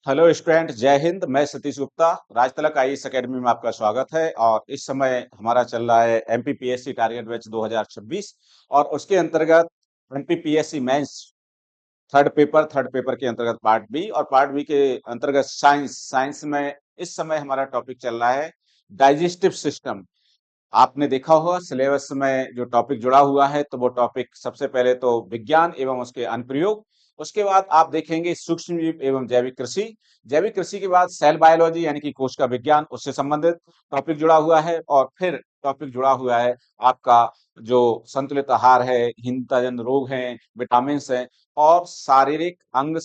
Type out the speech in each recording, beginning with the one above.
Hello student, जय हिंद। मैं Satish Gupta, राजतलक IAS academy में आपका स्वागत है। और इस समय हमारा चल रहा है एमपीपीएससी टारगेट बैच 2026 और उसके अंतर्गत एमपीपीएससी मेंस थर्ड पेपर के अंतर्गत पार्ट बी और पार्ट बी के अंतर्गत साइंस में इस समय हमारा टॉपिक चल रहा है डाइजेस्टिव सिस्टम। आपने देखा होगा सिलेबस में जो टॉपिक जुड़ा हुआ है, तो वो टॉपिक सबसे पहले तो विज्ञान एवं उसके अनुप्रयोग। उसके बाद आप देखेंगे सूक्ष्म जीव एवं जैविक कृषि के बाद सेल बायोलॉजी यानी कि कोश का विज्ञान, उससे संबंधित टॉपिक जुड़ा हुआ है। और फिर टॉपिक जुड़ा हुआ है आपका जो संतुलित आहार है, हीनताजन रोग हैं, विटामिन हैं और शारीरिक अंग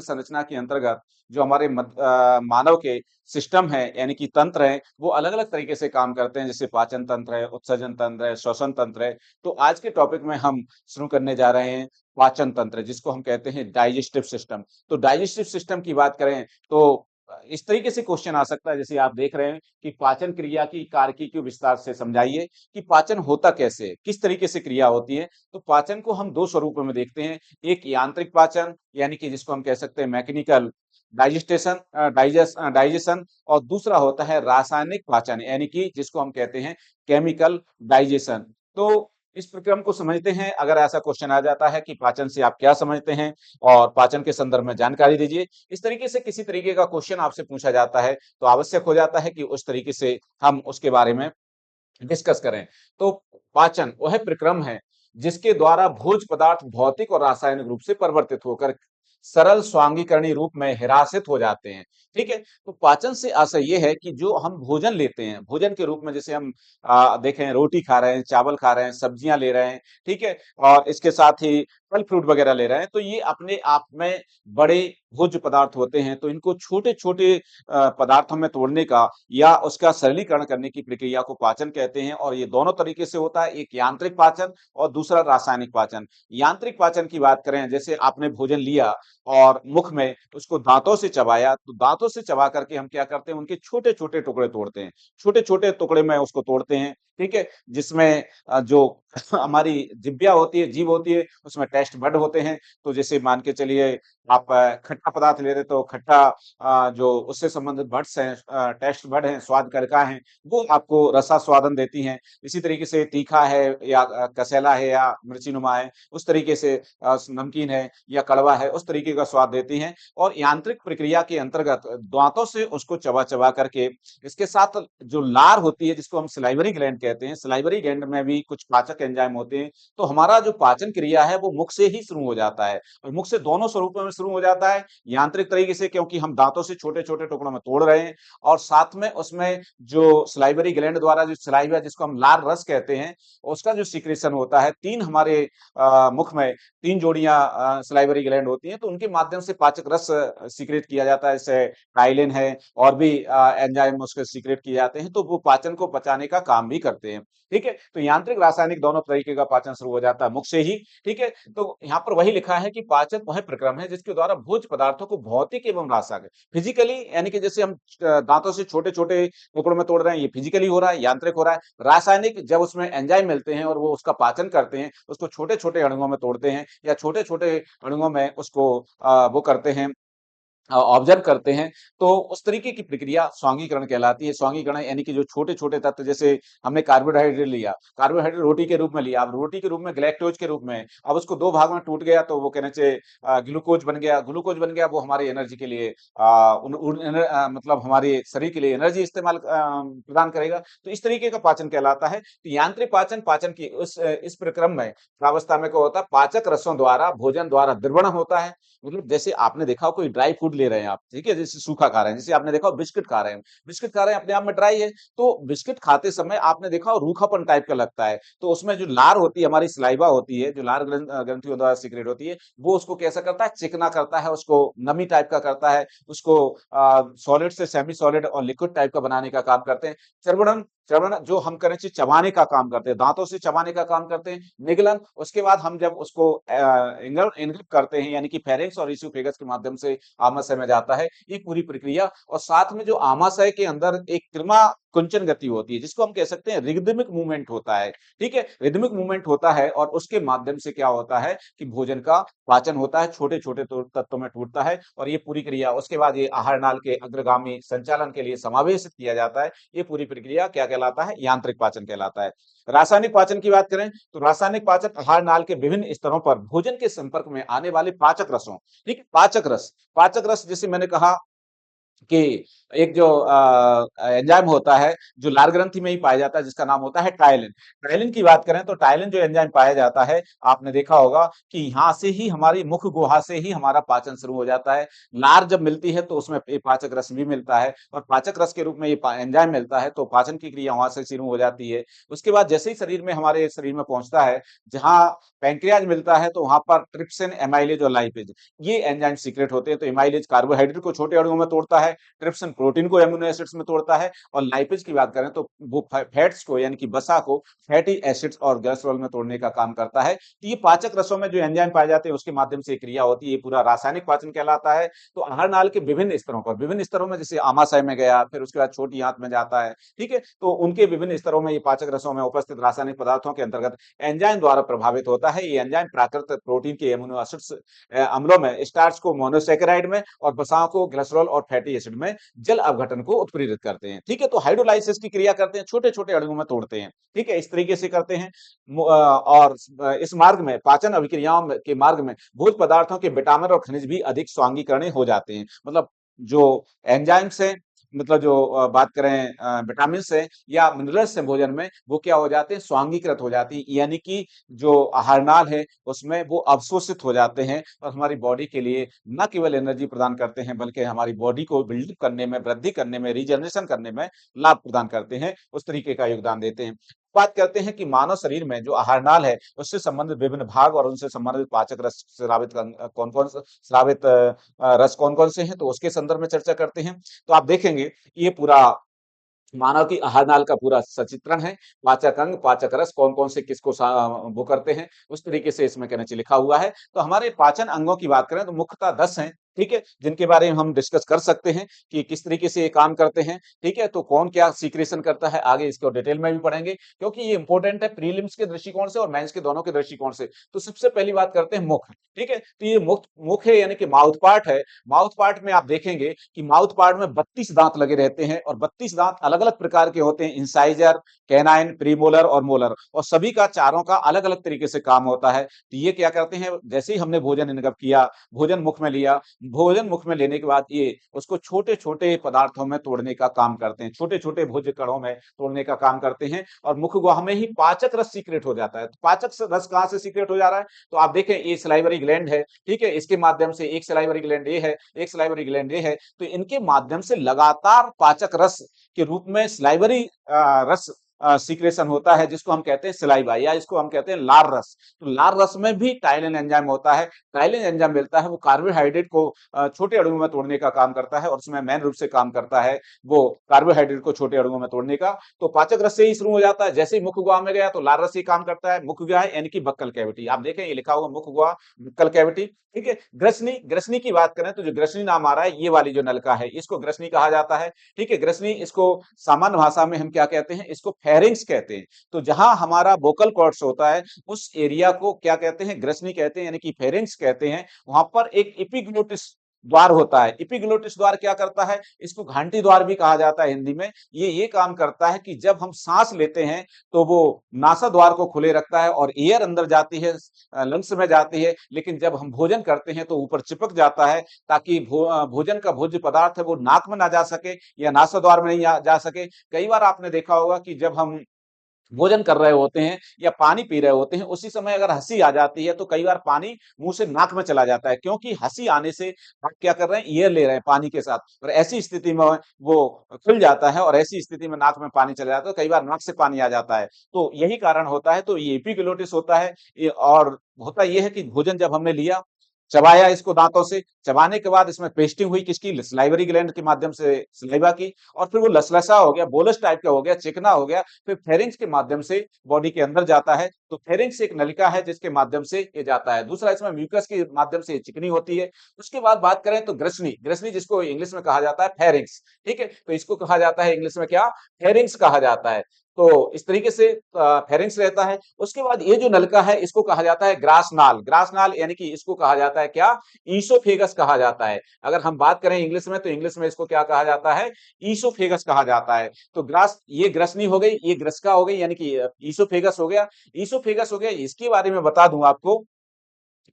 संरचना के अंतर्गत जो हमारे मानव के सिस्टम है यानी कि तंत्र है, वो अलग अलग तरीके से काम करते हैं, जैसे पाचन तंत्र है, उत्सर्जन तंत्र है, श्वसन तंत्र है। तो आज के टॉपिक में हम शुरू करने जा रहे हैं पाचन तंत्र, जिसको हम कहते हैं डाइजेस्टिव सिस्टम। तो डाइजेस्टिव सिस्टम की बात करें तो इस तरीके से क्वेश्चन आ सकता है, जैसे आप देख रहे हैं कि पाचन क्रिया की कारकी को विस्तार से समझाइए कि पाचन होता कैसे है, किस तरीके से क्रिया होती है। तो पाचन को हम दो स्वरूपों में देखते हैं। एक यांत्रिक पाचन यानी कि जिसको हम कह सकते हैं मैकेनिकल डाइजेशन, और दूसरा होता है रासायनिक पाचन यानी कि जिसको हम कहते हैं केमिकल डाइजेशन। तो इस प्रक्रम को समझते हैं। अगर ऐसा क्वेश्चन आ जाता है कि पाचन से आप क्या समझते हैं और पाचन के संदर्भ में जानकारी दीजिए, इस तरीके से किसी तरीके का क्वेश्चन आपसे पूछा जाता है, तो आवश्यक हो जाता है कि उस तरीके से हम उसके बारे में डिस्कस करें। तो पाचन वह प्रक्रम है जिसके द्वारा भोज्य पदार्थ भौतिक और रासायनिक रूप से परिवर्तित होकर सरल स्वांगीकरणी रूप में हिरासित हो जाते हैं। ठीक है। तो पाचन से आशय ये है कि जो हम भोजन लेते हैं, भोजन के रूप में जैसे हम देखें रोटी खा रहे हैं, चावल खा रहे हैं, सब्जियां ले रहे हैं, ठीक है, और इसके साथ ही फल फ्रूट वगैरह ले रहे हैं, तो ये अपने आप में बड़े भोज्य पदार्थ होते हैं। तो इनको छोटे छोटे पदार्थों में तोड़ने का या उसका सरलीकरण करने की प्रक्रिया को पाचन कहते हैं। और ये दोनों तरीके से होता है, एक यांत्रिक पाचन और दूसरा रासायनिक पाचन। यांत्रिक पाचन की बात करें, जैसे आपने भोजन लिया और मुख में उसको दांतों से चबाया, तो दांतों से चबा करके हम क्या करते हैं, उनके छोटे छोटे टुकड़े तोड़ते हैं, छोटे छोटे टुकड़े में उसको तोड़ते हैं। ठीक है। जिसमें जो हमारी जिब्बिया होती है, जीभ होती है, उसमें टेस्ट बड होते हैं। तो जैसे मान के चलिए आप खट्टा पदार्थ ले रहे, तो खट्टा जो उससे संबंधित बड्स हैं, टेस्ट बड हैं, स्वाद करका हैं, वो आपको रसास्वादन देती हैं। इसी तरीके से तीखा है या कसैला है या मिर्चीनुमा है, उस तरीके से नमकीन है या कड़वा है, उस तरीके का स्वाद देती हैं। और यांत्रिक प्रक्रिया के अंतर्गत दांतों से उसको चबा चबा करके, इसके साथ जो लार होती है जिसको हम सलाइवरी ग्लैंड कहते हैं, सलाइवरी ग्लैंड में भी कुछ पाचक एंजाइम होते हैं। तो हमारा जो पाचन क्रिया है वो मुख से ही शुरू हो जाता है, और मुख से दोनों स्वरूपों में शुरू हो जाता है। यांत्रिक तरीके से क्योंकि हम दांतों से छोटे छोटे टुकड़ों में तोड़ रहे हैं, और साथ में उसमें जो सलाइवरी ग्लैंड द्वारा जो सलाइवा जिसको हम लार रस कहते हैं, उसका जो सीक्रेशन होता है, तीन हमारे मुख में तीन जोड़ियां सलाइवरी ग्लैंड होती हैं, तो उनके माध्यम से पाचक रस सीक्रेट किया जाता है, जैसे टाइलिन है और भी एंजाइम उसके सीक्रेट किए जाते हैं, तो वो पाचन को पचाने का काम भी करते हैं। ठीक है। तो यांत्रिक रासायनिक दोनों तरीके का पाचन शुरू हो जाता है मुख से ही। ठीक है। तो यहाँ पर वही लिखा है कि पाचन वह प्रक्रम है जिसके द्वारा भोज्य पदार्थों को भौतिक एवं रासायनिक फिजिकली यानी कि जैसे हम दांतों से छोटे छोटे टुकड़ों में तोड़ रहे हैं, ये फिजिकली हो रहा है, यांत्रिक हो रहा है। रासायनिक जब उसमें एंजाइम मिलते हैं और वो उसका पाचन करते हैं, उसको छोटे छोटे अणुओं में तोड़ते हैं या छोटे छोटे अणुओं में उसको वो करते हैं, ऑब्जर्व करते हैं, तो उस तरीके की प्रक्रिया स्वांगीकरण कहलाती है। स्वांगीकरण यानी कि जो छोटे-छोटे तत्व, जैसे हमने कार्बोहाइड्रेट लिया, कार्बोहाइड्रेट रोटी के रूप में लिया, अब रोटी के रूप में गैलेक्टोज के रूप में, अब उसको 2 भाग में टूट गया, तो वो कहना चाहिए ग्लूकोज बन गया, वो हमारी एनर्जी के लिए मतलब हमारे शरीर के लिए एनर्जी प्रदान करेगा। तो इस तरीके का पाचन कहलाता है। तो यांत्रिक पाचन, पाचन की इस प्रक्रम में प्रावस्था में क्या होता है, पाचक रसों द्वारा भोजन द्वारा द्रवण होता है। मतलब जैसे आपने देखा हो कोई ड्राई फूड ले रहे हैं आप, ठीक है, जैसे सूखा खा रहे हैं, जैसे आपने देखा हो बिस्किट खा रहे हैं, बिस्किट खा रहे हैं अपने आप में ड्राई है, तो बिस्किट खाते समय आपने देखा हो रूखापन टाइप का लगता है, तो उसमें जो लार होती है, हमारी सलाइवा होती है, जो लार ग्रंथियों द्वारा सीक्रेट होती है, वो उसको कैसा करता है, चिकना करता है, उसको नमी टाइप का करता है, उसको सॉलिड से सेमी सॉलिड और लिक्विड टाइप का बनाने का काम करते हैं। चर्वणन चर्वण जो हम करें चबाने का काम करते हैं, दांतों से चबाने का काम करते हैं। निगलन, उसके बाद हम जब उसको इंगित करते हैं, यानी कि फेरिंक्स और इसोफेगस के माध्यम से आमाशय में जाता है, ये पूरी प्रक्रिया। और साथ में जो आमाशय के अंदर एक कुंचन गति होती है, जिसको हम कह सकते हैं रिदमिक मूवमेंट होता है, ठीक है? रिदमिक मूवमेंट होता है और उसके माध्यम से क्या होता है कि भोजन का पाचन होता है, छोटे-छोटे तत्वों में टूटता है और ये पूरी क्रिया उसके बाद ये आहार नाल के अग्रगामी संचालन के लिए समावेशित किया जाता है। ये पूरी प्रक्रिया क्या कहलाता है? यांत्रिक पाचन कहलाता है। रासायनिक पाचन की बात करें तो रासायनिक पाचन आहार नाल के विभिन्न स्तरों पर भोजन के संपर्क में आने वाले पाचक रसों, ठीक है? पाचक रस जैसे मैंने कहा कि एक जो एंजाइम होता है, जो लार ग्रंथि में ही पाया जाता है, जिसका नाम होता है टायलिन। टायलिन की बात करें तो टायलिन जो एंजाइम पाया जाता है, आपने देखा होगा कि यहाँ से ही हमारी मुख गुहा से ही हमारा पाचन शुरू हो जाता है। लार जब मिलती है तो उसमें ये पाचक रस भी मिलता है और पाचक रस के रूप में ये एंजाइम मिलता है, तो पाचन की क्रिया वहां से शुरू हो जाती है। उसके बाद जैसे ही हमारे शरीर में पहुंचता है, जहां पैंक्रियाज मिलता है, तो वहां पर ट्रिप्सिन, एमाइलेज और लाइपेज ये एंजाइम सीक्रेट होते हैं। तो एमाइलेज कार्बोहाइड्रेट को छोटे अणुओं में तोड़ता है, ट्रिप्सिन प्रोटीन को एमिनो एसिड्स में तोड़ता है और लाइपेज की बात करें तो वो फैट्स को यानी कि वसा को फैटी एसिड्स और ग्लिसरॉल में तोड़ने का काम करता है। तो ये पाचक रसों में जो एंजाइम पाए जाते हैं उसके माध्यम से क्रिया होती है, ये पूरा रासायनिक पाचन कहलाता है। तो आहार नाल के विभिन्न स्तरों में जैसे आमाशय में गया, फिर उसके बाद छोटी आंत में जाता है, ठीक है? तो उनके विभिन्न स्तरों में ये पाचक रसों में उपस्थित रासायनिक पदार्थों के अंतर्गत एंजाइम द्वारा प्रभावित होता है। ये एंजाइम प्राकृतिक प्रोटीन के एमिनो एसिड्स अम्लों में, स्टार्च को मोनोसैकेराइड में और वसाओं को ग्लिसरॉल और फैटी एसिड में जल अपघटन को उत्प्रेरित करते हैं, ठीक है? तो हाइड्रोलाइसिस की क्रिया करते हैं, छोटे-छोटे अणुओं में तोड़ते हैं, ठीक है? इस तरीके से करते हैं। और इस मार्ग में पाचन अभिक्रियाओं के मार्ग में भोज्य पदार्थों के विटामिन और खनिज भी अधिक स्वांगीकरणीय हो जाते हैं। मतलब जो एंजाइम्स हैं, मतलब जो बात करें विटामिन से या मिनरल्स से भोजन में, वो क्या हो जाते हैं? स्वांगीकृत हो जाती है, यानी कि जो आहार नाल है उसमें वो अवशोषित हो जाते हैं और हमारी बॉडी के लिए न केवल एनर्जी प्रदान करते हैं, बल्कि हमारी बॉडी को बिल्ड करने में, वृद्धि करने में, रीजनरेशन करने में लाभ प्रदान करते हैं, उस तरीके का योगदान देते हैं। बात करते हैं कि मानव शरीर में जो आहार नाल है, उससे संबंधित विभिन्न भाग और उनसे संबंधित पाचक रस स्रावित कौन-कौन से स्रावित रस कौन-कौन से हैं, तो उसके संदर्भ में चर्चा करते हैं। तो आप देखेंगे ये पूरा मानव की आहार नाल का पूरा सचित्रण है। पाचक अंग, पाचक रस कौन-कौन से किसको वो करते हैं, उस तरीके से इसमें क्या नीचे लिखा हुआ है। तो हमारे पाचन अंगों की बात करें तो मुख्यतः 10 हैं, ठीक है? जिनके बारे में हम डिस्कस कर सकते हैं कि किस तरीके से ये काम करते हैं, ठीक है? तो कौन क्या सीक्रेशन करता है, आगे इसको डिटेल में भी पढ़ेंगे, क्योंकि ये इंपॉर्टेंट है प्रीलिम्स के दृष्टिकोण से और मेंस के दोनों के दृष्टिकोण से। तो सबसे पहली बात करते हैं मुख, ठीक है? तो ये मुख है यानी कि माउथ पार्ट है। माउथ पार्ट में आप देखेंगे कि माउथ पार्ट में 32 दांत लगे रहते हैं और 32 दांत अलग-अलग प्रकार के होते हैं, इंसाइजर, कैनाइन, प्रीमोलर और मोलर, और सभी का चारों का अलग-अलग तरीके से काम होता है। तो ये क्या करते हैं, जैसे ही हमने भोजन इनगप किया, भोजन मुख में लिया, भोजन मुख में लेने के बाद ये उसको छोटे-छोटे पदार्थों में तोड़ने का काम करते हैं, छोटे-छोटे भोज्य कणों में तोड़ने का काम करते हैं और मुख गुहा में ही पाचक रस सीक्रेट हो जाता है। तो पाचक रस कहाँ से सीक्रेट हो जा रहा है? तो आप देखें ये सलाइवरी ग्लैंड है, ठीक है? इसके माध्यम से एक सलाइवरी ग्लैंड ये है, एक सलाइवरी ग्लैंड ये है, तो इनके माध्यम से लगातार पाचक रस के रूप में सलाइवरी रस सीक्रेशन होता है, जिसको हम कहते हैं सलाइवा, या इसको हम कहते हैं लार रस। तो लार रस में भी टाइलिन एंजाइम होता है। टाइलिन एंजाइम मिलता है, वो कार्बोहाइड्रेट को छोटे अणुओं में तोड़ने का काम करता है और उसमें मेन रूप से काम करता है वो कार्बोहाइड्रेट को छोटे अणुओं में तोड़ने का। तो पाचक रस से ही शुरू हो जाता है, जैसे ही मुख गुहा में गया तो लार रस ही काम करता है। मुख गुहा यानी कि बक्कल कैविटी, आप देखें ये लिखा हुआ मुख गुहा, बक्कल कैविटी, ठीक है? ग्रसनी, ग्रसनी की बात करें तो जो ग्रसनी नाम आ रहा है, ये वाली जो नलिका है, इसको ग्रसनी कहा जाता है, ठीक है? ग्रसनी, इसको सामान्य भाषा में हम क्या कहते हैं, इसको फेरिंक्स कहते हैं। तो जहां हमारा वोकल कॉर्ड्स होता है, उस एरिया को क्या कहते हैं, ग्रसनी कहते हैं, यानी कि फेरिंक्स कहते हैं। वहां पर एक एपिग्लोटिस द्वार होता है। एपिग्लोटिस द्वार क्या करता है, इसको घंटी द्वार भी कहा जाता है हिंदी में। ये काम करता है कि जब हम सांस लेते हैं तो वो नासा द्वार को खुले रखता है और एयर अंदर जाती है, लंग्स में जाती है, लेकिन जब हम भोजन करते हैं तो ऊपर चिपक जाता है, ताकि भोजन का भोज्य पदार्थ है वो नाक में ना जा सके या नासा द्वार में नहीं जा सके। कई बार आपने देखा होगा कि जब हम भोजन कर रहे होते हैं या पानी पी रहे होते हैं, उसी समय अगर हंसी आ जाती है तो कई बार पानी मुंह से नाक में चला जाता है, क्योंकि हंसी आने से आप क्या कर रहे हैं, एयर ले रहे हैं पानी के साथ, और ऐसी स्थिति में वो खुल जाता है और ऐसी स्थिति में नाक में पानी चला जाता है, कई बार नाक से पानी आ जाता है। तो यही कारण होता है। तो ये एपिग्लोटिस होता है। और होता ये है कि भोजन जब हमने लिया, चबाया इसको दांतों से, चबाने के बाद इसमें पेस्टिंग हुई किसकी, सलाइवरी ग्लैंड के माध्यम से सलाइवा की, और फिर वो लसलसा हो गया, बोलस टाइप का हो गया, चिकना हो गया, फिर फेरिंक्स के माध्यम से बॉडी के अंदर जाता है। तो फेरिंक्स एक नलिका है जिसके माध्यम से ये जाता है। दूसरा इसमें म्यूकस के माध्यम से चिकनी होती है। उसके बाद बात करें तो ग्रसनी, ग्रसनी जिसको इंग्लिश में कहा जाता है फेरिंक्स, ठीक है? तो इसको कहा जाता है इंग्लिश में क्या? फेरिंक्स कहा जाता है। तो इस तरीके से फेरिंक्स रहता है। उसके बाद ये जो नलिका है इसको कहा जाता है ग्रासनाल, ग्रासनाल यानी कि इसको कहा जाता है क्या? ईसोफेगस कहा जाता है। अगर हम बात करें इंग्लिश में तो इंग्लिश में इसको क्या कहा जाता है? ईसोफेगस कहा जाता है। तो ये ग्रसनी हो गई, ये ग्रसका हो गई यानी कि ईसोफेगस हो गया। ईसोफेगस हो गया, इसके बारे में बता दूं आपको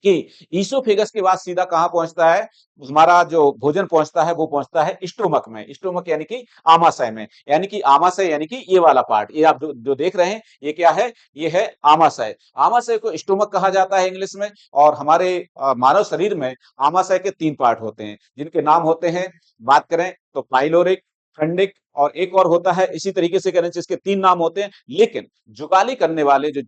कि ईसोफेगस के बाद सीधा कहां पहुंचता है? हमारा जो भोजन पहुंचता है वो पहुंचता है स्टोमक में। स्टोमक यानी कि आमाशय में, यानी कि आमाशय यानी कि ये वाला पार्ट, ये आप जो देख रहे हैं ये क्या है? ये है आमाशय। आमाशय को स्टोमक कहा जाता है इंग्लिश में। और हमारे मानव शरीर में आमाशय के 3 पार्ट होते हैं जिनके नाम होते हैं, बात करें तो पाइलोरिक, खंडिक और एक और होता है। इसी तरीके से करें, इसके 3 नाम होते हैं। लेकिन जुगाली करने वाले जो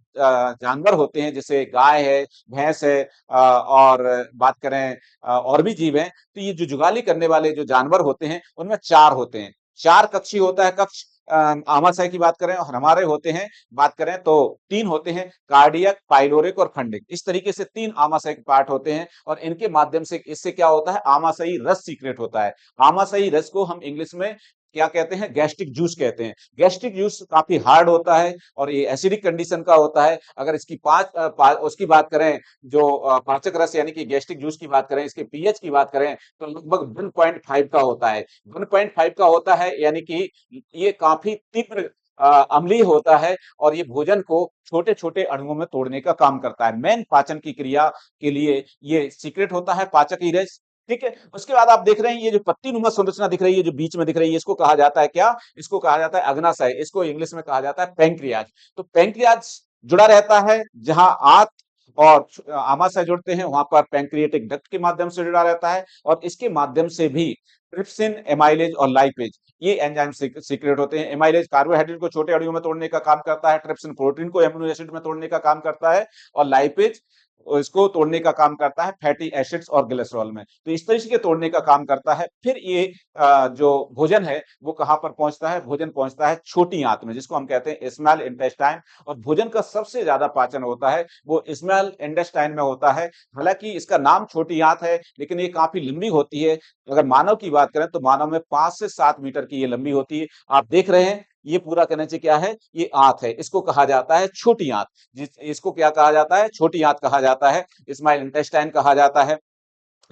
जानवर होते हैं जैसे गाय है, भैंस है, और बात करें और भी जीव हैं, तो ये जो जुगाली करने वाले जो जानवर होते हैं उनमें 4 होते हैं। 4 कक्षी होता है कक्ष। आमाशय की बात करें और हमारे होते हैं, बात करें तो 3 होते हैं, कार्डियक, पाइलोरिक और खंडिक। इस तरीके से 3 आमाशय के पार्ट होते हैं और इनके माध्यम से इससे क्या होता है? आमाशयी रस सीक्रेट होता है। आमाशयी रस को हम इंग्लिश में क्या कहते हैं? गैस्ट्रिक जूस कहते हैं। गैस्ट्रिक जूस काफी हार्ड होता है और ये एसिडिक कंडीशन का होता है। अगर इसकी उसकी बात करें, जो पाचक रस यानी कि गैस्ट्रिक जूस की बात करें, इसके पीएच की बात करें तो लगभग 1.5 का होता है। 1.5 का होता है यानी कि ये काफी तीव्र अम्लीय होता है और ये भोजन को छोटे-छोटे अणुओं में तोड़ने का काम करता है। मेन पाचन की क्रिया के लिए ये सीक्रेट होता है पाचक रस, ठीक है? उसके बाद आप देख रहे हैं ये जो पत्ती-नुमा संरचना दिख रही है, जो बीच में दिख रही है, इसको कहा जाता है क्या? इसको कहा जाता है अग्नाशय। इसको इंग्लिश में कहा जाता है पैंक्रियाज। तो पैंक्रियाज जुड़ा रहता है जहां आंत और आमाशय जुड़ते हैं, वहां पर पैंक्रियाटिक डक्ट के माध्यम से जुड़ा रहता है और इसके माध्यम से भी ट्रिप्सिन, एमाइलेज और लाइपेज ये एंजाइम सीक्रेट होते हैं। एमाइलेज कार्बोहाइड्रेट को छोटे अणुओं में तोड़ने का काम करता है, ट्रिप्सिन प्रोटीन को अमीनो एसिड में तोड़ने का काम करता है और लाइपेज इसको तोड़ने का काम करता है फैटी एसिड्स और ग्लिसरॉल में। तो इस तरीके के तोड़ने का काम करता है। फिर ये जो भोजन है वो कहां पर पहुंचता है? भोजन पहुंचता है छोटी आंत में, जिसको हम कहते हैं स्मॉल इंटेस्टाइन। और भोजन का सबसे ज्यादा पाचन होता है वो स्मॉल इंटेस्टाइन में होता है। हालांकि इसका नाम छोटी आंत है लेकिन ये काफी लंबी होती है। अगर मानव की बात करें तो मानव में 5 से 7 मीटर की ये लंबी होती है। आप देख रहे हैं ये पूरा कहने से क्या है? ये आंत है। इसको कहा जाता है छोटी आंत। इसको क्या कहा जाता है? छोटी आंत कहा जाता है, स्मॉल इंटेस्टाइन कहा जाता है।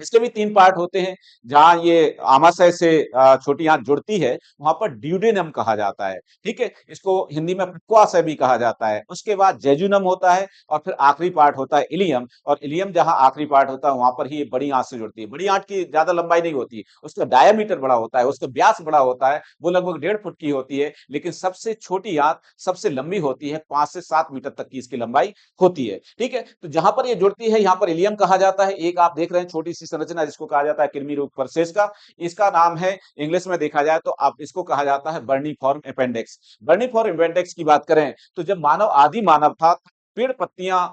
इसके भी 3 पार्ट होते हैं। जहां ये आमाशय से छोटी आंत जुड़ती है वहां पर ड्यूडेनम कहा जाता है, ठीक है? इसको हिंदी में प्रक्वाशय भी कहा जाता है। उसके बाद जेजुनम होता है और फिर आखिरी पार्ट होता है इलियम। और इलियम जहां आखिरी पार्ट होता है वहां पर ही ये बड़ी आंत से जुड़ती है। बड़ी आंत की ज्यादा लंबाई नहीं होती, उसका डायामीटर बड़ा होता है, उसका व्यास बड़ा होता है, वो लगभग 1.5 फुट की होती है। लेकिन सबसे छोटी आंत सबसे लंबी होती है, 5 से 7 मीटर तक की इसकी लंबाई होती है, ठीक है? तो जहां पर ये जुड़ती है यहाँ पर इलियम कहा जाता है। एक आप देख रहे हैं छोटी सी संरचना जिसको कहा जाता है कृमि रूप परसेस का, इसका नाम है इंग्लिश में देखा जाए तो आप इसको कहा जाता है बर्नीफॉर्म अपेंडिक्स। बर्नीफॉर्म अपेंडिक्स की बात करें तो जब मानव आदि मानव था, पेड़ पत्तियां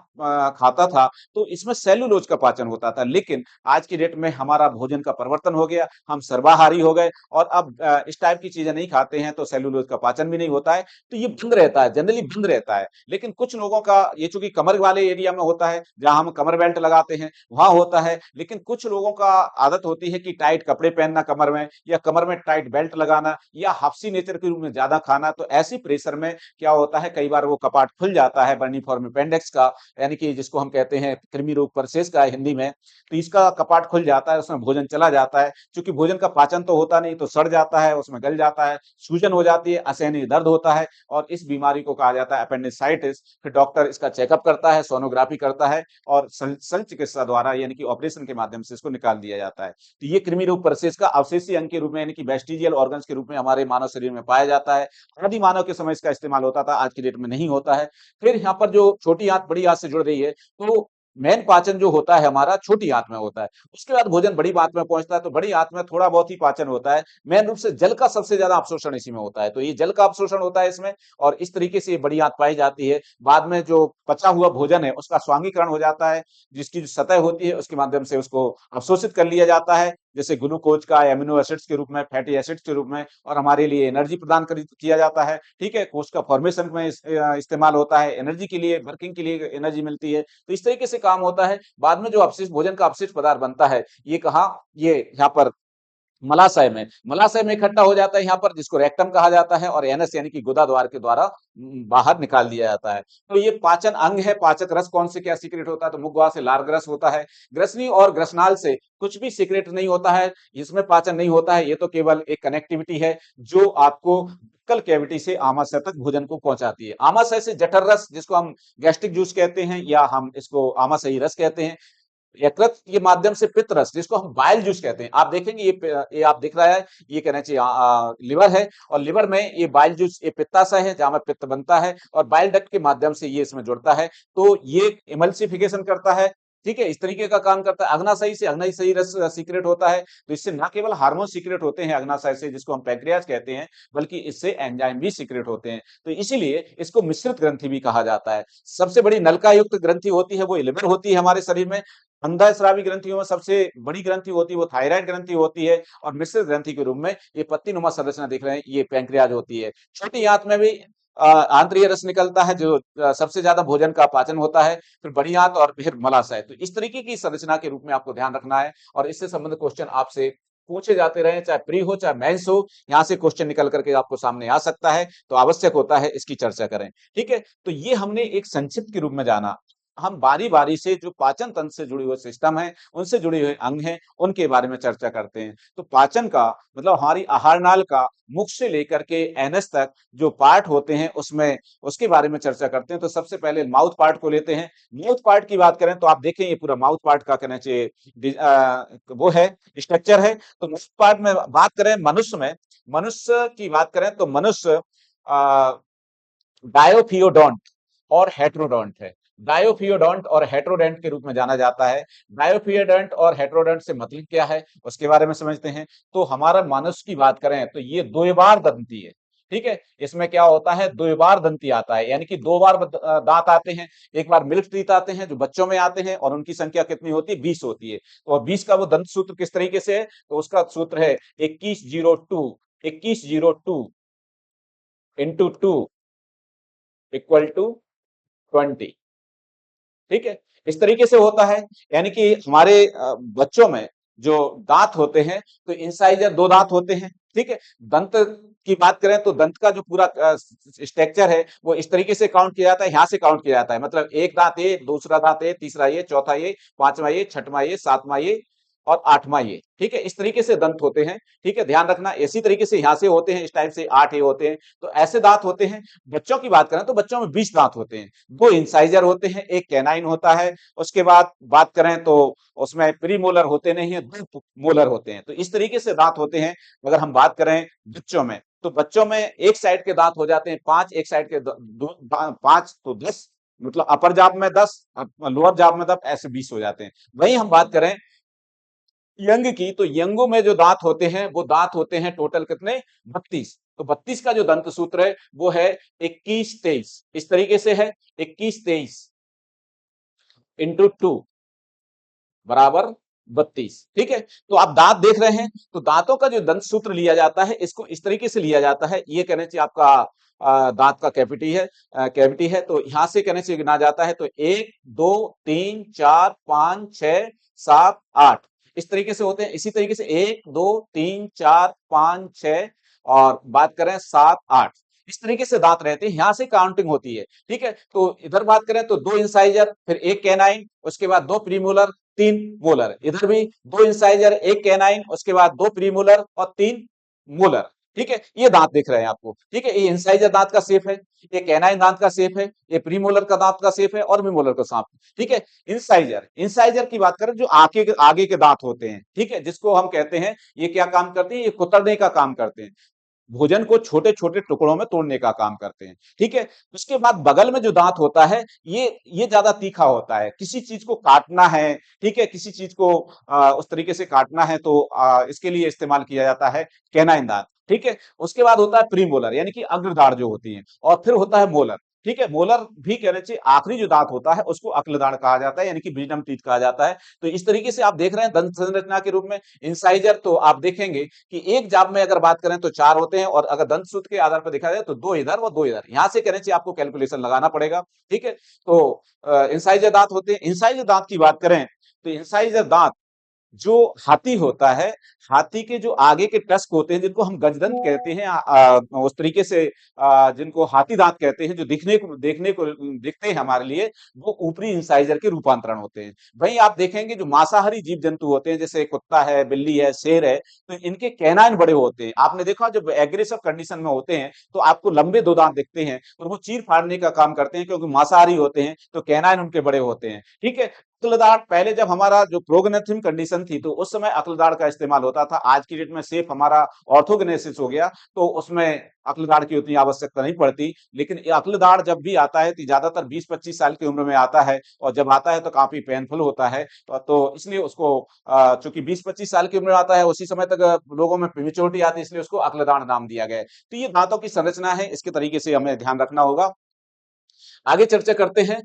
खाता था, तो इसमें सेलुलोज का पाचन होता था। लेकिन आज की डेट में हमारा भोजन का परिवर्तन हो गया, हम सर्वाहारी हो गए और अब इस टाइप की चीजें नहीं खाते हैं तो सेलुलोज का पाचन भी नहीं होता है। तो ये बंद रहता है, जनरली बंद रहता है। लेकिन कुछ लोगों का ये चूंकि कमर वाले एरिया में होता है जहां हम कमर बेल्ट लगाते हैं वहां होता है। लेकिन कुछ लोगों का आदत होती है कि टाइट कपड़े पहनना कमर में, या कमर में टाइट बेल्ट लगाना, या हाफसी नेचर के रूप में ज्यादा खाना। तो ऐसी प्रेशर में क्या होता है, कई बार वो कपाट खुल जाता है बर्नीफॉर्म अपेंडिक्स का, यानी कि जिसको हम कहते हैं कृमि रोग परसेस का हिंदी में। तो इसका कपाट खुल जाता है, उसमें भोजन चला जाता है। क्योंकि भोजन का पाचन तो होता नहीं तो सड़ जाता है, उसमें गल जाता है, सूजन हो जाती है, असहनीय दर्द होता है और इस बीमारी को कहा जाता है अपेंडिसाइटिस। फिर डॉक्टर इसका चेकअप करता है, सोनोग्राफी करता है और शल्य चिकित्सा द्वारा यानी कि ऑपरेशन के माध्यम से इसको निकाल दिया जाता है। तो ये कृमि रोग परसेस का अवशेषीय अंग के रूप में यानी कि वेस्टिजियल ऑर्गन्स के रूप में हमारे मानव शरीर में पाया जाता है। आदि मानव के समय इसका इस्तेमाल होता था, आज की डेट में नहीं होता है। फिर यहाँ पर जो छोटी आंत बड़ी आंत से जुड़ रही है, तो मेन पाचन जो होता है हमारा छोटी आंत में होता है। उसके बाद भोजन बड़ी आंत में पहुंचता है, तो बड़ी आंत में थोड़ा बहुत ही पाचन होता है। मेन रूप से जल का सबसे ज्यादा अवशोषण इसी में होता है, तो ये जल का अवशोषण होता है इसमें और इस तरीके से ये बड़ी आंत पाई जाती है। बाद में जो पचा हुआ भोजन है उसका स्वांगीकरण हो जाता है, जिसकी जो सतह होती है उसके माध्यम से उसको अवशोषित कर लिया जाता है। जैसे ग्लूकोज का एमिनो एसिड्स के रूप में, फैटी एसिड्स के रूप में, और हमारे लिए एनर्जी प्रदान किया जाता है। ठीक है, कोष का फॉर्मेशन में इस्तेमाल होता है, एनर्जी के लिए, वर्किंग के लिए एनर्जी मिलती है। तो इस तरीके से काम होता है। बाद में जो अपशिष्ट भोजन का अपशिष्ट पदार्थ बनता है, ये कहाँ, ये यहाँ पर मलाशय में इकट्ठा हो जाता है यहाँ पर, जिसको रेक्टम कहा जाता है, और एनस यानी कि गुदा द्वार के द्वारा बाहर निकाल दिया जाता है। तो ये पाचन अंग है। पाचक रस कौन से क्या सीक्रेट होता है, तो मुखवास से लार ग्रस होता है। ग्रसनी और ग्रसनाल से कुछ भी सीक्रेट नहीं होता है, इसमें पाचन नहीं होता है। ये तो केवल एक कनेक्टिविटी है जो आपको कल कैविटी से आमाशय तक भोजन को पहुंचाती है। आमाशय से जठर रस, जिसको हम गैस्ट्रिक जूस कहते हैं, या हम इसको आमाशयी रस कहते हैं, यकृत के माध्यम से पित्त रस, जिसको हम बाइल जूस कहते हैं। आप देखेंगे ये आप दिख रहा है, ये कहना चाहिए लिवर है, और लिवर में ये बाइल जूस, ये पित्ताशय है जहां में पित्त बनता है, और बाइल डक्ट के माध्यम से ये इसमें जुड़ता है। तो ये इमल्सिफिकेशन करता है। ठीक है, इस तरीके का काम करता है। अग्नाशयी से अग्नाशयी रस सीक्रेट होता है। तो इससे न केवल हार्मोन सीक्रेट होते हैं अग्नाशय से, जिसको हम पैंक्रियाज कहते हैं, बल्कि इससे एंजाइम भी सीक्रेट होते हैं। तो इसीलिए इसको मिश्रित ग्रंथि भी कहा जाता है। सबसे बड़ी नलिका युक्त ग्रंथि होती है वो लिवर होती है हमारे शरीर में। अंधस्रावी ग्रंथियों में सबसे बड़ी ग्रंथि होती है वो थायराइड ग्रंथि होती है, और मिश्रित ग्रंथि के रूप में ये पत्तीनुमा संरचना दिख रहे हैं, ये पैंक्रियाज होती है। छोटी आंत में भी आंतरीय रस निकलता है, जो सबसे ज्यादा भोजन का पाचन होता है, फिर बड़ी आंत, और फिर मलाशय। तो इस तरीके की संरचना के रूप में आपको ध्यान रखना है, और इससे संबंधित क्वेश्चन आपसे पूछे जाते रहे, चाहे प्री हो चाहे मेंस हो, यहाँ से क्वेश्चन निकल करके आपको सामने आ सकता है। तो आवश्यक होता है इसकी चर्चा करें। ठीक है, तो ये हमने एक संक्षिप्त के रूप में जाना। हम बारी बारी से जो पाचन तंत्र से जुड़े हुए सिस्टम है, उनसे जुड़े हुए अंग हैं, उनके बारे में चर्चा करते हैं। तो पाचन का मतलब हमारी आहार नाल का मुख से लेकर के एनस तक जो पार्ट होते हैं, उसमें उसके बारे में चर्चा करते हैं। तो सबसे पहले माउथ पार्ट को लेते हैं। माउथ पार्ट की बात करें तो आप देखें, ये पूरा माउथ पार्ट का कहना चाहिए वो है, स्ट्रक्चर है। तो माउथ पार्ट में बात करें, मनुष्य की बात करें तो मनुष्य डायोफियोडोंट और हेट्रोडोंट है। डायोफियोडोंट और हेट्रोडोंट के रूप में जाना जाता है। डायोफियोडोंट और हेट्रोडोंट से मतलब क्या है, उसके बारे में समझते हैं। तो हमारा मनुष्य की बात करें तो ये द्विबार दंती है। ठीक है, इसमें क्या होता है, द्विबार दंती आता है, यानी कि दो बार दांत आते हैं। एक बार मिल्क टीथ आते हैं जो बच्चों में आते हैं, और उनकी संख्या कितनी होती है, 20 होती है। और 20 का वो दंत सूत्र किस तरीके से है, तो उसका सूत्र है 2102 इंटू 2 इक्वल टू 20। ठीक है, इस तरीके से होता है। यानी कि हमारे बच्चों में जो दांत होते हैं, तो इंसाइजर दो दांत होते हैं। ठीक है, दंत की बात करें तो दंत का जो पूरा स्ट्रक्चर है वो इस तरीके से काउंट किया जाता है, यहाँ से काउंट किया जाता है। मतलब एक दांत ये, दूसरा दांत ये, तीसरा ये, चौथा ये, पांचवा ये, छठवां ये, सातवां ये, और आठवां ये। ठीक है, इस तरीके से दंत होते हैं। ठीक है, ध्यान रखना, इसी तरीके से यहाँ से होते हैं, इस टाइप से 8 ये होते हैं। तो ऐसे दांत होते हैं। बच्चों की बात करें तो बच्चों में 20 दांत होते हैं। दो इंसाइजर होते हैं, एक कैनाइन होता है। उसके बाद बात करें तो उसमें प्री मोलर होते नहीं है, दो मोलर होते हैं। तो इस तरीके से दांत होते हैं। अगर हम बात करें बच्चों में, तो बच्चों में एक साइड के दांत हो जाते हैं 5, एक साइड के 5 तो 10, मतलब अपर जाब में 10, लोअर जाब में 10, ऐसे 20 हो जाते हैं। वहीं हम बात करें यंग की, तो यंगों में जो दांत होते हैं वो दांत होते हैं टोटल कितने, 32। तो 32 का जो दंत सूत्र है वो है 21-23। इस तरीके से है 21-23 इंटू 2 बराबर 32। ठीक है, तो आप दांत देख रहे हैं। तो दांतों का जो दंत सूत्र लिया जाता है, इसको इस तरीके से लिया जाता है। ये कहने चाहिए आपका दांत का कैविटी है। तो यहां से कहने से गिना जाता है, तो 1 2 3 4 5 6 7 8 इस तरीके से होते हैं। इसी तरीके से 1 2 3 4 5 6 और बात करें 7 8 इस तरीके से दांत रहते हैं, यहां से काउंटिंग होती है। ठीक है, तो इधर बात करें तो 2 इंसाइजर, फिर एक कैनाइन, उसके बाद 2 प्रीमोलर, 3 मोलर। इधर भी 2 इंसाइजर, एक कैनाइन, उसके बाद 2 प्रीमोलर और 3 मोलर। ठीक है, ये दांत दिख रहे हैं आपको। ठीक है, ये इंसाइजर दांत का शेप है, ये कैनाइन दांत का शेप है, ये प्रीमोलर का दांत का शेप है, और प्रीमोलर का सांप। ठीक है, इंसाइजर की बात करें जो आगे के दांत होते हैं। ठीक है, जिसको हम कहते हैं, ये क्या काम करते हैं, ये कुतरने का काम करते हैं, भोजन को छोटे छोटे टुकड़ों में तोड़ने का काम करते हैं। ठीक है, उसके बाद बगल में जो दांत होता है, ये ज्यादा तीखा होता है। किसी चीज को काटना है, ठीक है, किसी चीज को उस तरीके से काटना है, तो इसके लिए इस्तेमाल किया जाता है कैनाइन दांत। ठीक है, उसके बाद होता है प्रीमोलर, यानी कि अग्रदाढ़ जो होती है, और फिर होता है मोलर। ठीक है। मोलर भी कहना चाहिए आखिरी जो दांत होता है उसको अक्लदाड़ कहा जाता है, यानी कि विजडम टीथ कहा जाता है। तो इस तरीके से आप देख रहे हैं दंत संरचना के रूप में इंसाइजर, तो आप देखेंगे कि एक जाब में अगर बात करें तो 4 होते हैं, और अगर दंत सूत्र के आधार पर देखा जाए तो 2 इधर और 2 इधर। यहां से कहना चाहिए आपको कैलकुलेशन लगाना पड़ेगा। ठीक है। तो इंसाइजर दांत होते हैं। इंसाइजर दांत की बात करें तो इंसाइजर दांत जो हाथी होता है, हाथी के जो आगे के टस्क होते हैं जिनको हम गजदंत कहते हैं, उस तरीके से जिनको हाथी दांत कहते हैं, जो देखने को दिखते हैं हमारे लिए, वो ऊपरी इंसाइजर के रूपांतरण होते हैं। वहीं आप देखेंगे जो मांसाहारी जीव जंतु होते हैं, जैसे कुत्ता है, बिल्ली है, शेर है, तो इनके कैनाइन बड़े होते हैं। आपने देखा जब एग्रेसिव कंडीशन में होते हैं तो आपको लंबे 2 दांत दिखते हैं, और वो चीर फाड़ने का काम करते हैं, क्योंकि मांसाहारी होते हैं तो कैनाइन उनके बड़े होते हैं। ठीक है। अक्लदाड़, पहले जब हमारा जो प्रोगनेथिम कंडीशन थी तो उस समय अक्लदाड़ का इस्तेमाल होता था। आज की डेट में सिर्फ हमारा ऑर्थोगेनेसिस हो गया तो उसमें अक्लदाड़ की उतनी आवश्यकता नहीं पड़ती। लेकिन ये अक्लदाड़ जब भी आता है तो ज्यादातर 20-25 साल की उम्र में आता है, और जब आता है तो काफी पेनफुल होता है। तो इसलिए उसको चूंकि 20-25 साल की उम्र में आता है, उसी समय तक लोगों में प्रीमेच्योरिटी आती है, इसलिए उसको अक्लदाड़ नाम दिया गया है। तो ये दांतों की संरचना है, इसके तरीके से हमें ध्यान रखना होगा। आगे चर्चा करते हैं,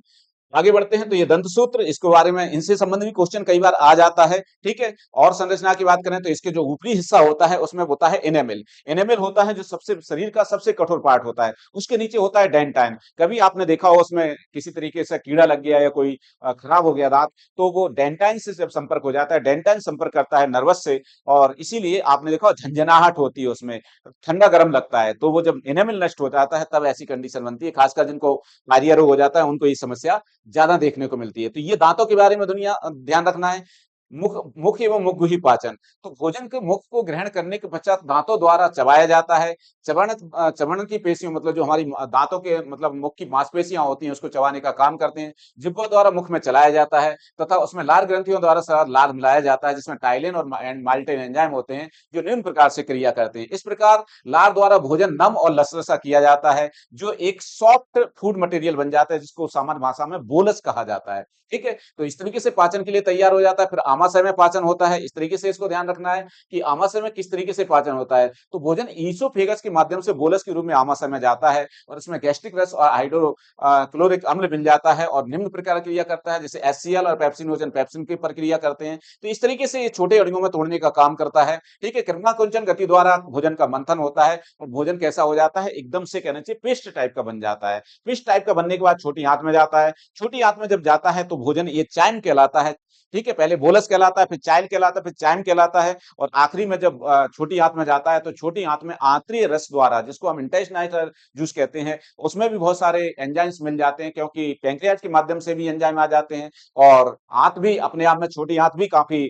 आगे बढ़ते हैं। तो ये दंत सूत्र, इसके बारे में, इनसे संबंधित भी क्वेश्चन कई बार आ जाता है। ठीक है। और संरचना की बात करें तो इसके जो ऊपरी हिस्सा होता है उसमें होता है एनेमल। एनेमल होता है जो सबसे शरीर का सबसे कठोर पार्ट होता है। उसके नीचे होता है डेंटाइन। कभी आपने देखा हो उसमें किसी तरीके से कीड़ा लग गया या कोई खराब हो गया दांत, तो वो डेंटाइन से जब संपर्क हो जाता है, डेंटाइन संपर्क करता है नर्वस से, और इसीलिए आपने देखा हो झंझनाहट होती है उसमें, ठंडा गर्म लगता है। तो वो जब एनेमल नष्ट हो जाता है तब ऐसी कंडीशन बनती है। खासकर जिनको पायरिया रोग हो जाता है उनको ये समस्या ज्यादा देखने को मिलती है। तो ये दांतों के बारे में दुनिया ध्यान रखना है। मुख एवं मुखगुही पाचन, तो भोजन के मुख को ग्रहण करने के पश्चात दांतों द्वारा चबाया जाता है। चबण की पेशियों, मतलब जो हमारी दांतों के मतलब मुख की मांसपेशियां होती हैं, उसको चबाने का काम करते हैं। जिह्वा द्वारा मुख में चलाया जाता है, तथा उसमें लार ग्रंथियों द्वारा लार मिलाया जाता है, जिसमें टाइलिन और माल्टेन एंजाइम होते हैं जो निम्न प्रकार से क्रिया करते हैं। इस प्रकार लार द्वारा भोजन नम और लसलसा किया जाता है, जो एक सॉफ्ट फूड मटेरियल बन जाता है, जिसको सामान्य भाषा में बोलस कहा जाता है। ठीक है। तो इस तरीके से पाचन के लिए तैयार हो जाता है। फिर आमाशय में पाचन होता है। इस तरीके से इसको ध्यान रखना है कि आमाशय में किस तरीके से पाचन होता है। तो भोजन ईसोफेगस के माध्यम से बोलस के रूप में आमाशय में जाता है, और इसमें गैस्ट्रिक रस और हाइड्रोक्लोरिक अम्ल मिल जाता है, और निम्न प्रकार की क्रिया करता है, जैसे एचसीएल और पेप्सिनोजन पेप्सिन की प्रक्रिया करते हैं। तो इस तरीके से ये छोटे अणुओं में तोड़ने का काम करता है। ठीक है। कृम्नाकुंचन गति द्वारा भोजन का मंथन होता है, और भोजन कैसा हो जाता है, एकदम से कहना चाहिए पेस्ट टाइप का बन जाता है। पेस्ट टाइप का बनने के बाद छोटी आंत में जाता है। छोटी आंत में जब जाता है तो भोजन ये चाइम कहलाता है। ठीक है। पहले बोलस कहलाता है, फिर चाइम कहलाता है, फिर चाइम कहलाता है, और आखिरी में जब छोटी आंत में जाता है तो छोटी आंत में आंतरीय रस द्वारा, जिसको हम इंटेस्टाइनल जूस कहते हैं, उसमें भी बहुत सारे एंजाइम्स मिल जाते हैं, क्योंकि पैंक्रियाज के माध्यम से भी एंजाइम आ जाते हैं, और आंत भी अपने आप में, छोटी आंत भी काफी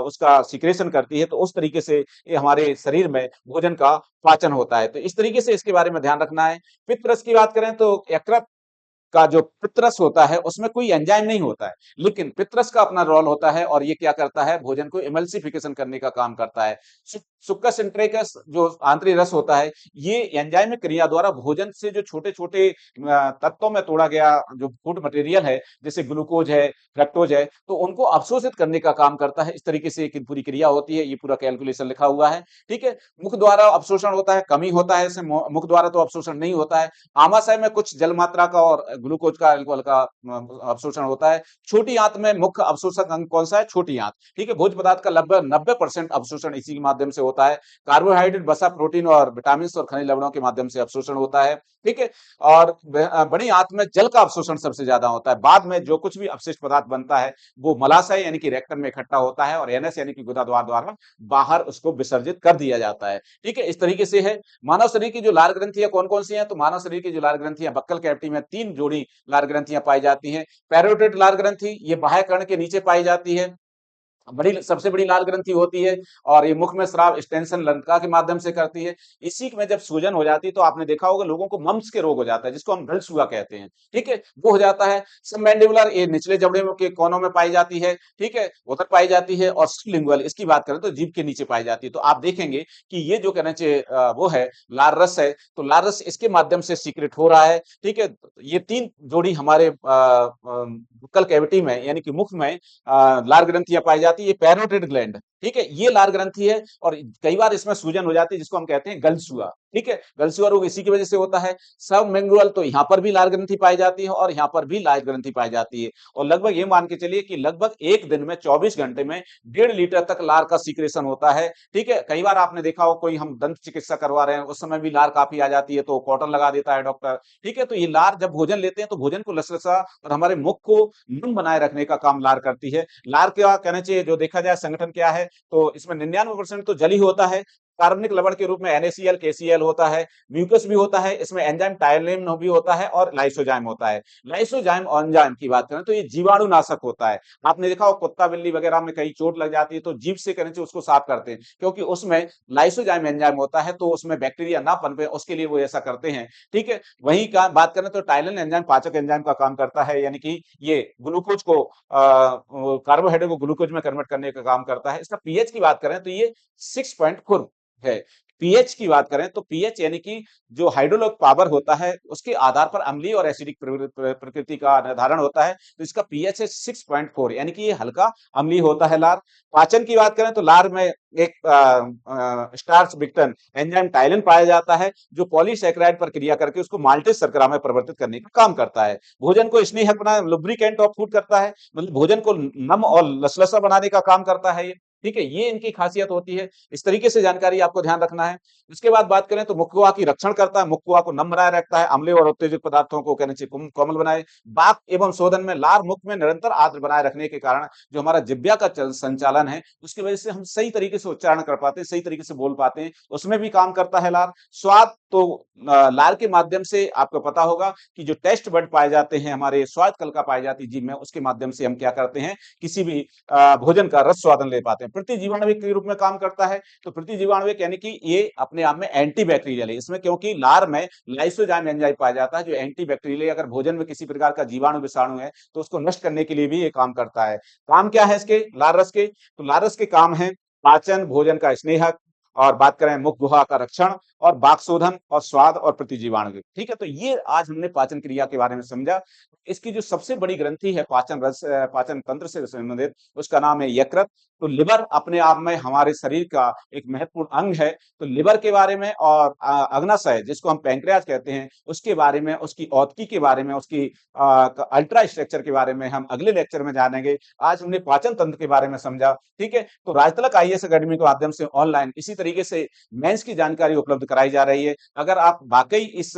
उसका सिक्रेशन करती है। तो उस तरीके से ये हमारे शरीर में भोजन का पाचन होता है। तो इस तरीके से इसके बारे में ध्यान रखना है। पित्त रस की बात करें तो यकृत का जो पित्तरस होता है उसमें कोई एंजाइम नहीं होता है, लेकिन पित्तरस का अपना रोल होता है, और ये क्या करता है, भोजन को इमल्सिफिकेशन करने का काम करता है। सुक्कस इंट्रेकस जो आंतरिक रस होता है, ये एंजाइमिक क्रिया द्वारा भोजन से जो छोटे छोटे तत्वों में तोड़ा गया जो फूड मटेरियल है, जैसे ग्लूकोज है, फ्रक्टोज है, तो उनको अवशोषित करने का काम करता है। इस तरीके से एक पूरी क्रिया होती है। ये पूरा कैलकुलेशन लिखा हुआ है। ठीक है। मुख द्वारा अवशोषण होता है, कमी होता है इसमें, मुख द्वारा तो अवशोषण नहीं होता है। आमाशय में कुछ जल मात्रा का और ग्लूकोज का, अल्कोहल का अवशोषण होता है। छोटी आंत में मुख्य अवशोषक अंग कौन सा है, छोटी आंत। ठीक है। भोज्य पदार्थ का लगभग 90% अवशोषण इसी के माध्यम से होता है। कार्बोहाइड्रेट, वसा, प्रोटीन और विटामिन और खनिज लवणों के माध्यम से अवशोषण होता है। ठीक है। और बड़ी आंत में जल का अवशोषण सबसे ज्यादा होता है। बाद में जो कुछ भी अपशिष्ट पदार्थ बनता है वो मलाशय यानी कि रेक्टम में इकट्ठा होता है, और एनएस यानी कि गुदा द्वार द्वारा बाहर उसको विसर्जित कर दिया जाता है। ठीक है। इस तरीके से है। मानव शरीर की जो लार ग्रंथियां कौन कौन सी हैं, तो मानव शरीर की जो लार ग्रंथियां, बक्कल कैविटी में 3 जोड़ी लार ग्रंथियां पाई जाती हैं। पैरोटिड लार ग्रंथि, ये बाह्य कर्ण के नीचे पाई जाती है, बड़ी सबसे बड़ी लाल ग्रंथि होती है, और ये मुख में स्राव एक्सटेंशन लंका के माध्यम से करती है। इसी में जब सूजन हो जाती है तो आपने देखा होगा लोगों को मम्स के रोग हो जाता है, जिसको हम गलसुआ कहते हैं। ठीक है। वो हो जाता है। सबमैंडिबुलर, ये निचले जबड़े के कोनों में पाई जाती है। ठीक है, उधर पाई जाती है। और सबलिंगुअल, इसकी बात करें तो जीभ के नीचे पाई जाती है। तो आप देखेंगे कि ये जो कहना चाहिए वो है लार रस है, तो लार रस इसके माध्यम से सीक्रेट हो रहा है। ठीक है। ये 3 जोड़ी हमारे बुक्कल कैविटी में यानी कि मुख में लार ग्रंथियां पाई जाती है। ये पैरोटिड ग्लैंड, ठीक है? ये लार ग्रंथि है और कई बार इसमें सूजन हो जाती है जिसको हम कहते हैं गलसुआ, ठीक है? गलसुआ रोग इसी की वजह से होता है। सबमेंगुअल तो यहाँ पर भी लार ग्रंथि पाई जाती है और यहाँ पर भी लार ग्रंथि पाई जाती है और लगभग ये मान के चलिए कि लगभग 1 दिन में 24 घंटे में 1.5 लीटर तक लार का सीक्रेशन होता है, ठीक है? कई बार आपने देखा हो कोई हम दंत चिकित्सा करवा रहे हैं, उस समय भी लार काफ़ी आ जाती है तो कॉटन लगा देता है डॉक्टर, ठीक है? तो ये लार जब भोजन लेते हैं तो भोजन को लसलसा और हमारे मुख को नम बनाए रखने का काम लार करती है। लार क्या कहना चाहिए जो देखा जाए संगठन क्या है, तो इसमें 99% तो जल ही होता है। कार्बनिक लवण के रूप में NaCl, KCl होता है, म्यूकस भी होता है, इसमें एंजाइम टायलिन भी होता है और लाइसोजाइम होता है। लाइसोजाइम एंजाइम की बात करें तो ये जीवाणुनाशक होता है। आपने देखा हो कुत्ता बिल्ली वगैरह में कहीं चोट लग जाती है तो जीभ से कहना चाहिए उसको साफ करते हैं क्योंकि उसमें लाइसोजाइम एंजाइम होता है तो उसमें बैक्टीरिया ना पनपे उसके लिए वो ऐसा करते हैं, ठीक है? वहीं का बात करें तो टायलिन एंजाइम पाचक एंजाइम का काम करता है यानी कि ये ग्लूकोज को कार्बोहाइड्रेट को ग्लूकोज में कन्वर्ट करने का काम करता है। इसका पीएच की बात करें तो ये 6.4 है। पीएच की बात करें तो पीएच यानी कि जो हाइड्रोलिक पावर होता है उसके आधार पर अम्लीय और एसिडिक प्रकृति का निर्धारण होता है तो इसका पीएच है 6.4 यानी कि ये हल्का अम्लीय होता है लार। पाचन की बात करें तो लार में एक स्टार्च बिक्टन एंजाइम टाइलिन पाया जाता है जो पॉलीसैकेराइड पर क्रिया करके उसको माल्टेज शर्करा में परिवर्तित करने का काम करता है। भोजन को स्नेहक बना लुब्रिकेंट ऑफ फूड करता है मतलब भोजन को नम और लसलसा बनाने का काम करता है ये, ठीक है? ये इनकी खासियत होती है। इस तरीके से जानकारी आपको ध्यान रखना है। इसके बाद बात करें तो मुखकुआ की रक्षण करता है, मुखकुआ को नम बनाए रखता है, अम्लीय और उत्तेजक पदार्थों को कहना चाहिए कोमल बनाए। वात एवं शोधन में लार मुख में निरंतर आर्द्र बनाए रखने के कारण जो हमारा जिह्वा का संचालन है उसकी वजह से हम सही तरीके से उच्चारण कर पाते हैं, सही तरीके से बोल पाते हैं, उसमें भी काम करता है लार। स्वाद तो लार के माध्यम से आपको पता होगा कि जो टेस्ट बड पाए जाते हैं हमारे स्वाद कलिका पाई जाती है जीभ में उसके माध्यम से हम क्या करते हैं किसी भी भोजन का रस स्वादन ले पाते हैं। प्रतिजीवाणु के रूप में काम करता है तो प्रतिजीवाणु यानी कि ये अपने आप में एंटी बैक्टीरियल है इसमें क्योंकि लार में लाइसोजाइम एंजाइम पाया जाता है जो एंटी बैक्टीरियल अगर भोजन में किसी प्रकार का जीवाणु विषाणु है तो उसको नष्ट करने के लिए भी ये काम करता है। काम क्या है इसके लार रस के, तो लार रस के काम है पाचन, भोजन का स्नेहक और बात करें मुख गुहा का रक्षण और वाक्शोधन और स्वाद और प्रतिजीवाणु, ठीक है? तो ये आज हमने पाचन क्रिया के बारे में समझा। इसकी जो सबसे बड़ी ग्रंथि है पाचन तंत्र से संबंधित उसका नाम है यकृत। तो लिवर अपने आप में हमारे शरीर का एक महत्वपूर्ण अंग है तो लिवर के बारे में और अग्नाशय जिसको हम पैंक्रियाज कहते हैं उसके बारे में, उसकी औतकी के बारे में, उसकी अल्ट्रा स्ट्रक्चर के बारे में हम अगले लेक्चर में जानेंगे। आज हमने पाचन तंत्र के बारे में समझा, ठीक है? तो राजतलक आईएएस अकेडमी के माध्यम से ऑनलाइन इसी तरीके से मेंस की जानकारी उपलब्ध कराई जा रही है। अगर आप वाकई इस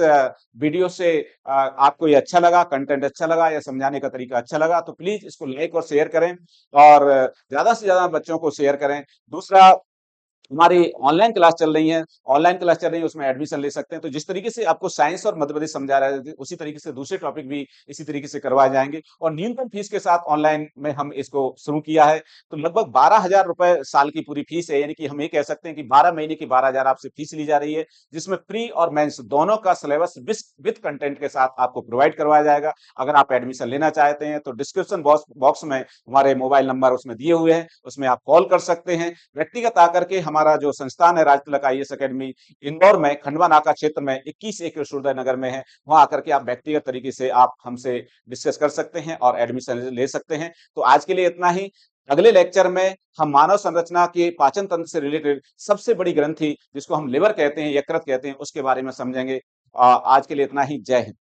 वीडियो से आपको ये अच्छा लगा, कंटेंट अच्छा लगा या समझाने का तरीका अच्छा लगा तो प्लीज इसको लाइक और शेयर करें और ज्यादा से ज्यादा बच्चों को शेयर करें। दूसरा हमारी ऑनलाइन क्लास चल रही है, ऑनलाइन क्लास चल रही है उसमें एडमिशन ले सकते हैं। तो जिस तरीके से आपको साइंस और मैथमेटिक्स समझा रहे थे उसी तरीके से दूसरे टॉपिक भी इसी तरीके से करवाए जाएंगे और न्यूनतम फीस के साथ ऑनलाइन में हम इसको शुरू किया है। तो लगभग 12,000 रुपए साल की पूरी फीस है यानी कि हम ये कह सकते हैं कि 12 महीने की 12,000 आपसे फीस ली जा रही है जिसमें प्री और मेंस दोनों का सिलेबस विद कंटेंट के साथ आपको प्रोवाइड करवाया जाएगा। अगर आप एडमिशन लेना चाहते हैं तो डिस्क्रिप्शन बॉक्स में हमारे मोबाइल नंबर उसमें दिए हुए हैं, उसमें आप कॉल कर सकते हैं। व्यक्तिगत आकर के हमारा जो संस्थान है राजतिलक आईएएस अकेडमी इंदौर में खंडवा नाका क्षेत्र में 21 एकड़ सूर्योदय नगर में है, वहां आकर के आप व्यक्तिगत तरीके से आप हमसे डिस्कस कर सकते हैं और एडमिशन ले सकते हैं। तो आज के लिए इतना ही। अगले लेक्चर में हम मानव संरचना के पाचन तंत्र से रिलेटेड सबसे बड़ी ग्रंथि जिसको हम लिवर कहते हैं, यकृत कहते हैं, उसके बारे में समझेंगे। आज के लिए इतना ही। जय हिंद।